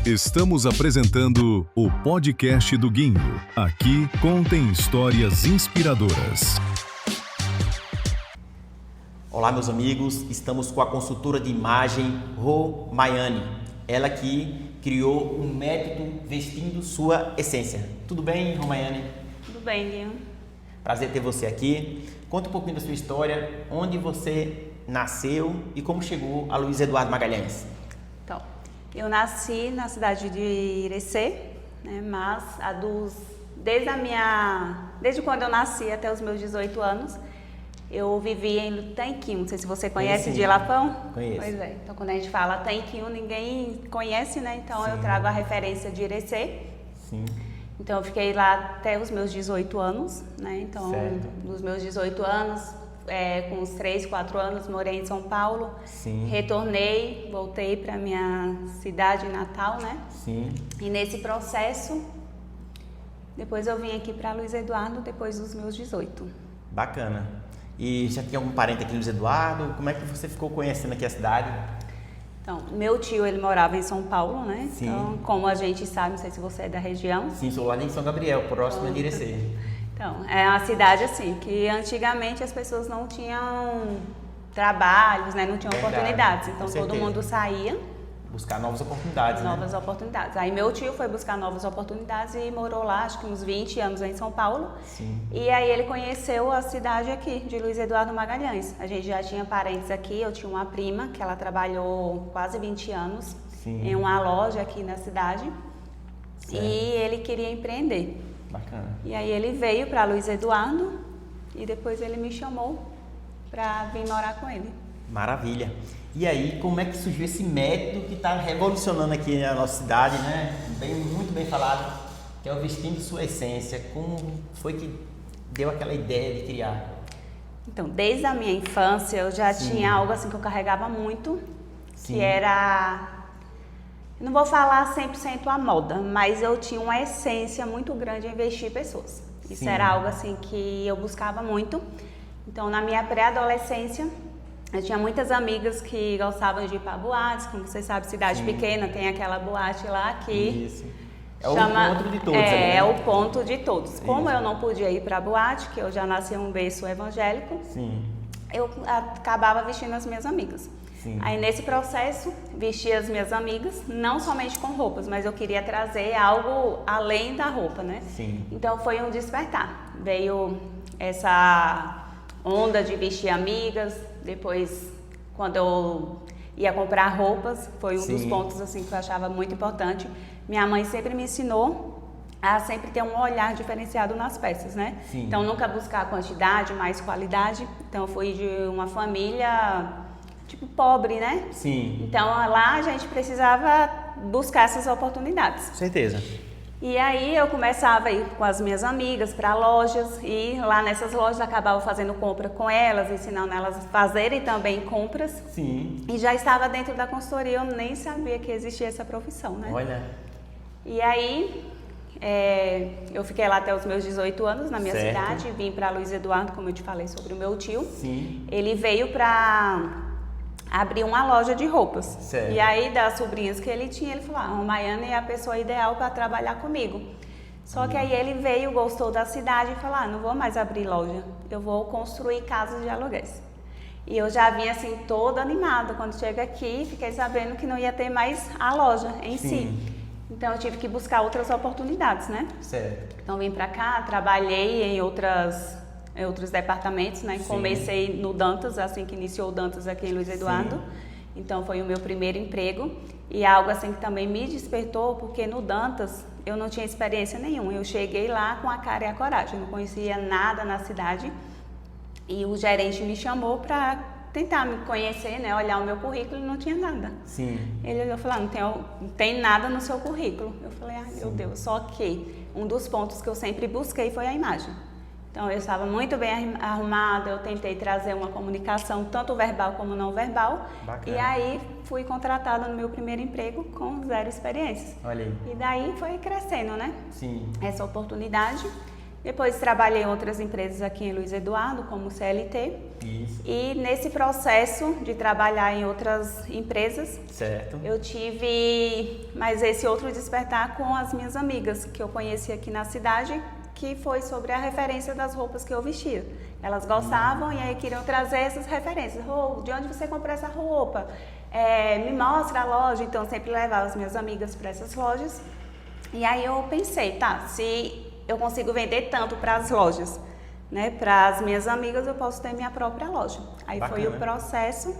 Estamos apresentando o podcast do Guinho. Aqui contem histórias inspiradoras. Olá, meus amigos. Estamos com a consultora de imagem Rô Maiane. Ela que criou um método vestindo sua essência. Tudo bem, Rô Maiane? Tudo bem, Guinho. Prazer ter você aqui. Conta um pouquinho da sua história, onde você nasceu e como chegou a Luiz Eduardo Magalhães. Então, eu nasci na cidade de Irecê, né, mas desde quando eu nasci até os meus 18 anos, eu vivi em Tanquinho. Não sei se você conhece de Lapão. Conheço. Pois é. Então, quando a gente fala Tanquinho, ninguém conhece, né? Então, Sim. Eu trago a referência de Irecê. Sim. Então, eu fiquei lá até os meus 18 anos, né? Então, certo. Nos meus 18 anos, com uns 3, 4 anos, morei em São Paulo. Sim. Retornei, voltei para minha cidade natal, né? Sim. E nesse processo, depois eu vim aqui para Luiz Eduardo, depois dos meus 18. Bacana. E já tinha algum parente aqui em Luiz Eduardo? Como é que você ficou conhecendo aqui a cidade? Então, meu tio, ele morava em São Paulo, né? Sim. Então, como a gente sabe, não sei se você é da região. Sim, sou lá em São Gabriel, próximo de Irecê. Então, é uma cidade assim, que antigamente as pessoas não tinham trabalhos, né? Não tinham Verdade, oportunidades. com Então, todo certeza. mundo saía. Buscar novas oportunidades, Novas oportunidades. Aí meu tio foi buscar novas oportunidades e morou lá, acho que uns 20 anos em São Paulo. Sim. E aí ele conheceu a cidade aqui, de Luiz Eduardo Magalhães. A gente já tinha parentes aqui, eu tinha uma prima que ela trabalhou quase 20 anos Sim. em uma loja aqui na cidade. Certo. E ele queria empreender. Bacana. E aí ele veio para Luiz Eduardo e depois ele me chamou para vir morar com ele. Maravilha. E aí, como é que surgiu esse método que está revolucionando aqui a nossa cidade, né? Muito bem falado, que é o vestindo sua essência. Como foi que deu aquela ideia de criar? Então, desde a minha infância, eu já tinha algo assim que eu carregava muito, Sim. que era, eu não vou falar 100% a moda, mas eu tinha uma essência muito grande em vestir pessoas. Isso Sim. era algo assim que eu buscava muito. Então, na minha pré-adolescência, eu tinha muitas amigas que gostavam de ir para boates, como você sabe, cidade Sim. pequena, tem aquela boate lá que Isso. É o ponto de todos. É, né? o ponto de todos. Como Isso. eu não podia ir para boate, que eu já nasci em um berço evangélico, Sim. eu acabava vestindo as minhas amigas. Sim. Aí nesse processo, vestia as minhas amigas, não somente com roupas, mas eu queria trazer algo além da roupa, né? Sim. Então foi um despertar. Veio essa onda de vestir amigas, depois quando eu ia comprar roupas, foi um dos Sim. pontos assim que eu achava muito importante. Minha mãe sempre me ensinou a sempre ter um olhar diferenciado nas peças, né? Sim. Então nunca buscar quantidade, mais qualidade. Então eu fui de uma família tipo pobre, né? Sim. Então lá a gente precisava buscar essas oportunidades. Com certeza. E aí eu começava a ir com as minhas amigas para lojas e lá nessas lojas acabava fazendo compra com elas, ensinando elas a fazerem também compras. Sim. E já estava dentro da consultoria, eu nem sabia que existia essa profissão, né? Olha. E aí eu fiquei lá até os meus 18 anos na minha Certo. cidade, vim para Luiz Eduardo, como eu te falei sobre o meu tio. Sim. Ele veio para abrir uma loja de roupas. Certo. E aí, das sobrinhas que ele tinha, ele falou, a Maiane é a pessoa ideal para trabalhar comigo. Só que aí ele veio, gostou da cidade e falou, não vou mais abrir loja, eu vou construir casas de aluguéis. E eu já vinha assim, toda animada. Quando chega aqui, fiquei sabendo que não ia ter mais a loja em Sim. si. Então, eu tive que buscar outras oportunidades, né? Certo. Então, vim para cá, trabalhei em outros departamentos, né? Sim. Comecei no Dantas, assim que iniciou o Dantas aqui em Luiz Eduardo. Sim. Então, foi o meu primeiro emprego. E algo assim que também me despertou, porque no Dantas eu não tinha experiência nenhuma. Eu cheguei lá com a cara e a coragem, não conhecia nada na cidade. E o gerente me chamou para tentar me conhecer, né? Olhar o meu currículo e não tinha nada. Sim. Ele olhou e falou, não tem nada no seu currículo. Eu falei, ai meu Deus, só que um dos pontos que eu sempre busquei foi a imagem. Então eu estava muito bem arrumada, eu tentei trazer uma comunicação tanto verbal como não verbal. Bacana. E aí fui contratada no meu primeiro emprego com 0 experiências. Olha aí. E daí foi crescendo, né? Sim. Essa oportunidade. Depois trabalhei em outras empresas aqui em Luiz Eduardo, como CLT. Isso. E nesse processo de trabalhar em outras empresas, Certo. eu tive mais esse outro despertar com as minhas amigas que eu conheci aqui na cidade, que foi sobre a referência das roupas que eu vestia. Elas gostavam e aí queriam trazer essas referências. Oh, de onde você comprou essa roupa? Me mostra a loja. Então, eu sempre levava as minhas amigas para essas lojas. E aí eu pensei, tá, se eu consigo vender tanto para as lojas, né, para as minhas amigas, eu posso ter minha própria loja. Aí Bacana. foi o processo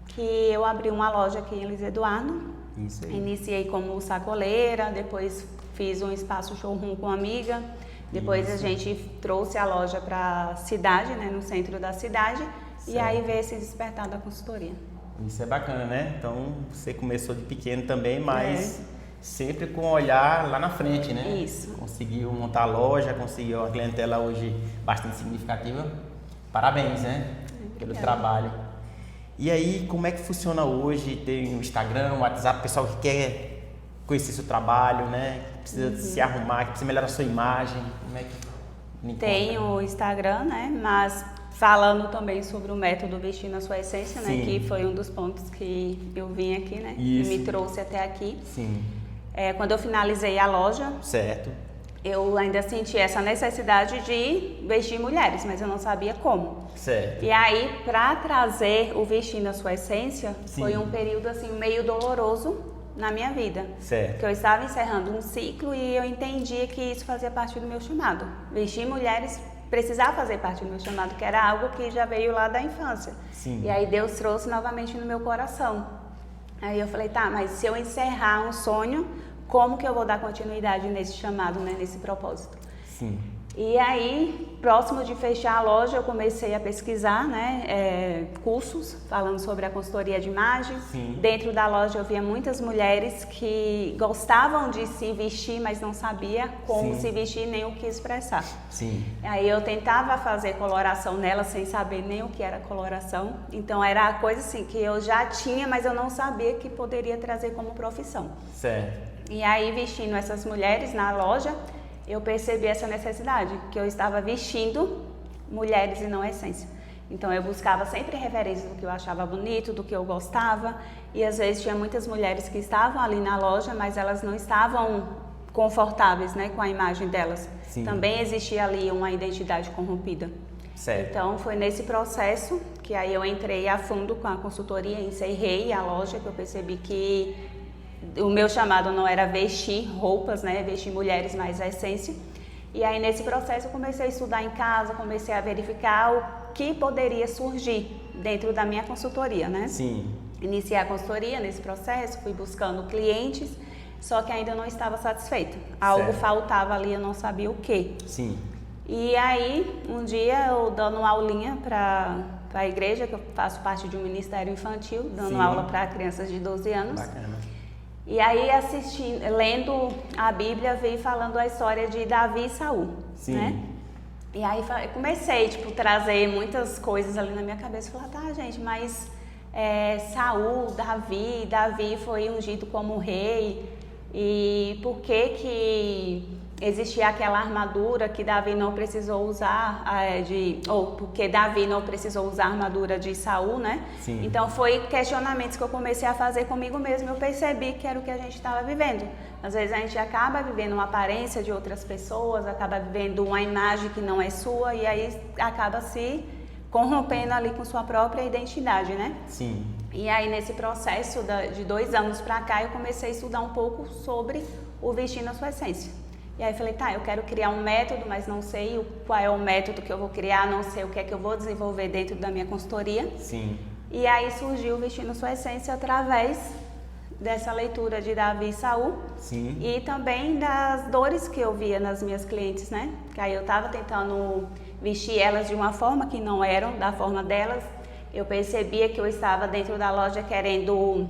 que eu abri uma loja aqui em Luiz Eduardo. Isso aí. Iniciei como sacoleira, depois fiz um espaço showroom com uma amiga. Depois a gente trouxe a loja para a cidade, né, no centro da cidade. E aí veio esse despertar da consultoria. Isso é bacana, né? Então, você começou de pequeno também, mas sempre com um olhar lá na frente, né? Isso. Conseguiu montar a loja, conseguiu uma clientela hoje bastante significativa. Parabéns, né? Pelo trabalho. E aí, como é que funciona hoje? Tem o Instagram, o WhatsApp, o pessoal que quer conhecer seu trabalho, né? Que precisa se arrumar, que precisa melhorar a sua imagem. Como é que me encontra? Tem o Instagram, né? Mas falando também sobre o método Vestir na Sua Essência, né? Sim. Que foi um dos pontos que eu vim aqui, né? Isso. E me trouxe até aqui. Sim. Quando eu finalizei a loja, Certo. eu ainda senti essa necessidade de vestir mulheres, mas eu não sabia como. Certo. E aí, para trazer o Vestir na Sua Essência, Sim. foi um período assim meio doloroso na minha vida. Certo. Porque eu estava encerrando um ciclo e eu entendia que isso fazia parte do meu chamado. Vestir mulheres precisava fazer parte do meu chamado, que era algo que já veio lá da infância. Sim. E aí Deus trouxe novamente no meu coração. Aí eu falei, tá, mas se eu encerrar um sonho, como que eu vou dar continuidade nesse chamado, né, nesse propósito? Sim. E aí, próximo de fechar a loja, eu comecei a pesquisar, né, cursos falando sobre a consultoria de imagem. Sim. Dentro da loja eu via muitas mulheres que gostavam de se vestir, mas não sabia como Sim. se vestir nem o que expressar. Sim. Aí eu tentava fazer coloração nela sem saber nem o que era coloração. Então era a coisa assim que eu já tinha, mas eu não sabia que poderia trazer como profissão. Certo. E aí, vestindo essas mulheres na loja, eu percebi essa necessidade, que eu estava vestindo mulheres e não a essência. Então eu buscava sempre referências do que eu achava bonito, do que eu gostava, e às vezes tinha muitas mulheres que estavam ali na loja, mas elas não estavam confortáveis, né, com a imagem delas. Sim. Também existia ali uma identidade corrompida. Certo. Então foi nesse processo que aí eu entrei a fundo com a consultoria, encerrei a loja, que eu percebi que o meu chamado não era vestir roupas, né, vestir mulheres, mas a essência. E aí nesse processo eu comecei a estudar em casa, comecei a verificar o que poderia surgir dentro da minha consultoria, né? Sim. Iniciei a consultoria nesse processo, fui buscando clientes, só que ainda não estava satisfeita. Algo Certo. faltava ali, eu não sabia o quê. Sim. E aí, um dia eu dando uma aulinha para a igreja, que eu faço parte de um ministério infantil, dando Sim. aula para crianças de 12 anos. Bacana. E aí, lendo a Bíblia, veio falando a história de Davi e Saul, Sim. né? E aí eu comecei, trazer muitas coisas ali na minha cabeça. Falar, tá, gente, mas Saul, Davi foi ungido como rei. E por que existia aquela armadura que Davi não precisou usar, ou porque Davi não precisou usar a armadura de Saul, né? Sim. Então foi questionamentos que eu comecei a fazer comigo mesma, eu percebi que era o que a gente estava vivendo. Às vezes a gente acaba vivendo uma aparência de outras pessoas, acaba vivendo uma imagem que não é sua e aí acaba se corrompendo ali com sua própria identidade, né? Sim. E aí nesse processo de 2 anos pra cá eu comecei a estudar um pouco sobre o vestir na sua essência. E aí eu falei, tá, eu quero criar um método, mas não sei qual é o método que eu vou criar, não sei o que é que eu vou desenvolver dentro da minha consultoria. Sim. E aí surgiu o Vestir na Sua Essência através dessa leitura de Davi e Saul. Sim. E também das dores que eu via nas minhas clientes, né? Que aí eu tava tentando vestir elas de uma forma que não eram da forma delas. Eu percebia que eu estava dentro da loja querendo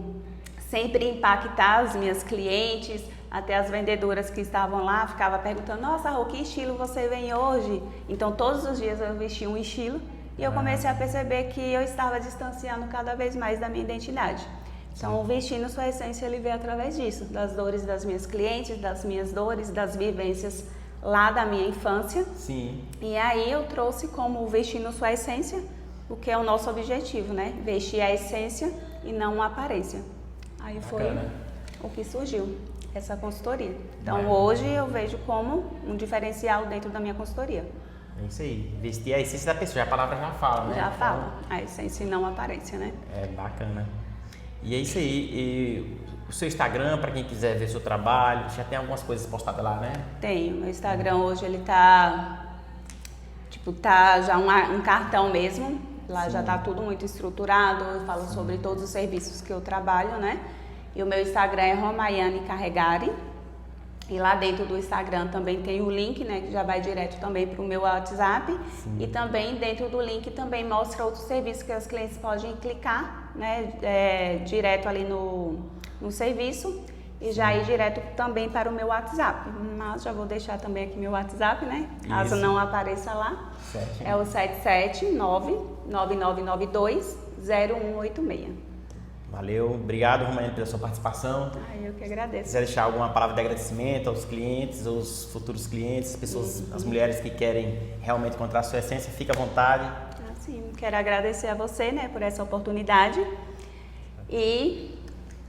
sempre impactar as minhas clientes, até as vendedoras que estavam lá ficavam perguntando, nossa, Rô, que estilo você vem hoje? Então todos os dias eu vestia um estilo e eu comecei a perceber que eu estava distanciando cada vez mais da minha identidade. Então o Vestir na Sua Essência ele veio através disso, das dores das minhas clientes, das minhas dores, das vivências lá da minha infância. Sim. E aí eu trouxe como Vestindo Sua Essência, o que é o nosso objetivo, né? Vestir a essência e não a aparência. Aí foi o que surgiu, essa consultoria. Então hoje eu vejo como um diferencial dentro da minha consultoria. É isso aí, vestir a essência da pessoa, a palavra já fala, né? Já fala, a essência e não a aparência, né? É bacana. E é isso aí, e o seu Instagram, para quem quiser ver seu trabalho, já tem algumas coisas postadas lá, né? Tenho, meu Instagram hoje ele tá, tá já um cartão mesmo, lá já tá tudo muito estruturado, eu falo sobre todos os serviços que eu trabalho, né? E o meu Instagram é Romaiane Carregari. E lá dentro do Instagram também tem o link, né, que já vai direto também para o meu WhatsApp. Sim. E também dentro do link também mostra outros serviços que os clientes podem clicar, né, direto ali no serviço e já ir direto também para o meu WhatsApp. Mas já vou deixar também aqui meu WhatsApp, né, caso não apareça lá. Certo. É o 779-9992-0186. Valeu, obrigado, Romaiane, pela sua participação. Eu que agradeço. Se quiser deixar alguma palavra de agradecimento aos clientes, aos futuros clientes, as pessoas, as mulheres que querem realmente encontrar a sua essência, fica à vontade. Sim, quero agradecer a você, né, por essa oportunidade e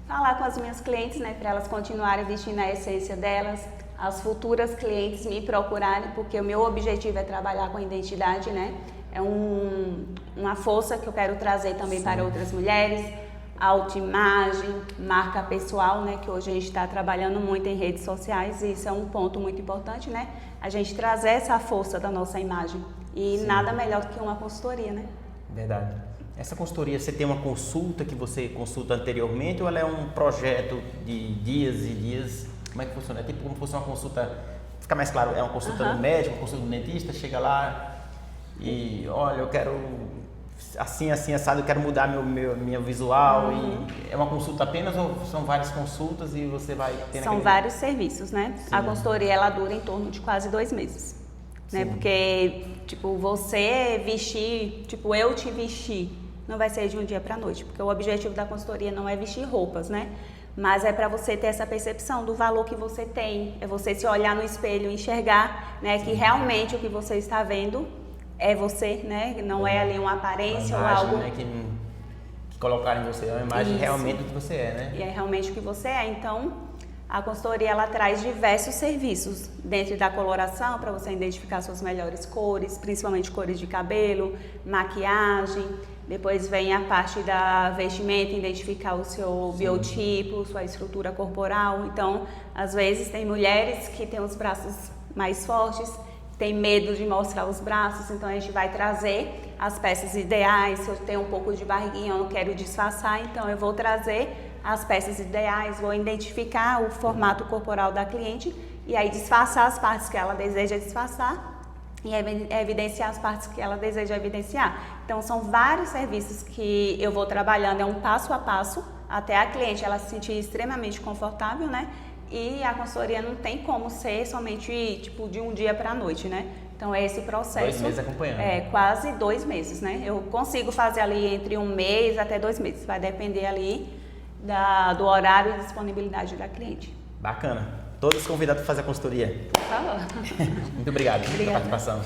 falar com as minhas clientes, né, para elas continuarem vestindo a essência delas, as futuras clientes me procurarem, porque o meu objetivo é trabalhar com a identidade, né, é uma força que eu quero trazer também para outras mulheres. Autoimagem, marca pessoal, né, que hoje a gente está trabalhando muito em redes sociais e isso é um ponto muito importante, né, a gente trazer essa força da nossa imagem e nada melhor do que uma consultoria, né? Verdade. Essa consultoria, você tem uma consulta que você consulta anteriormente ou ela é um projeto de dias e dias? Como é que funciona? É tipo como se fosse uma consulta, fica mais claro, é uma consulta do médico, uma consulta do dentista, chega lá e olha, eu quero assim, assado, eu quero mudar minha visual e é uma consulta apenas ou são várias consultas e você vai tendo São vários serviços, né? Sim. A consultoria, ela dura em torno de quase 2 meses, né? Porque, você vestir, eu te vestir, não vai ser de um dia para a noite, porque o objetivo da consultoria não é vestir roupas, né? Mas é para você ter essa percepção do valor que você tem, é você se olhar no espelho e enxergar, né, que realmente o que você está vendo é você, né? Não é ali uma aparência uma imagem, ou algo... Né, que colocaram em você, é uma imagem realmente do que você é, né? E é realmente o que você é. Então, a consultoria, ela traz diversos serviços dentro da coloração, para você identificar suas melhores cores, principalmente cores de cabelo, maquiagem. Depois vem a parte da vestimenta, identificar o seu biotipo, sua estrutura corporal. Então, às vezes, tem mulheres que têm os braços mais fortes, tem medo de mostrar os braços, então a gente vai trazer as peças ideais. Se eu tenho um pouco de barriguinha, eu não quero disfarçar, então eu vou trazer as peças ideais, vou identificar o formato corporal da cliente e aí disfarçar as partes que ela deseja disfarçar e evidenciar as partes que ela deseja evidenciar. Então são vários serviços que eu vou trabalhando, é um passo a passo, até a cliente ela se sentir extremamente confortável, né? E a consultoria não tem como ser somente de um dia para a noite, né? Então é esse processo. 2 meses acompanhando. É, quase 2 meses, né? Eu consigo fazer ali entre 1 mês até 2 meses. Vai depender ali do horário e disponibilidade da cliente. Bacana. Todos convidados para fazer a consultoria. Por favor. Muito obrigado pela participação.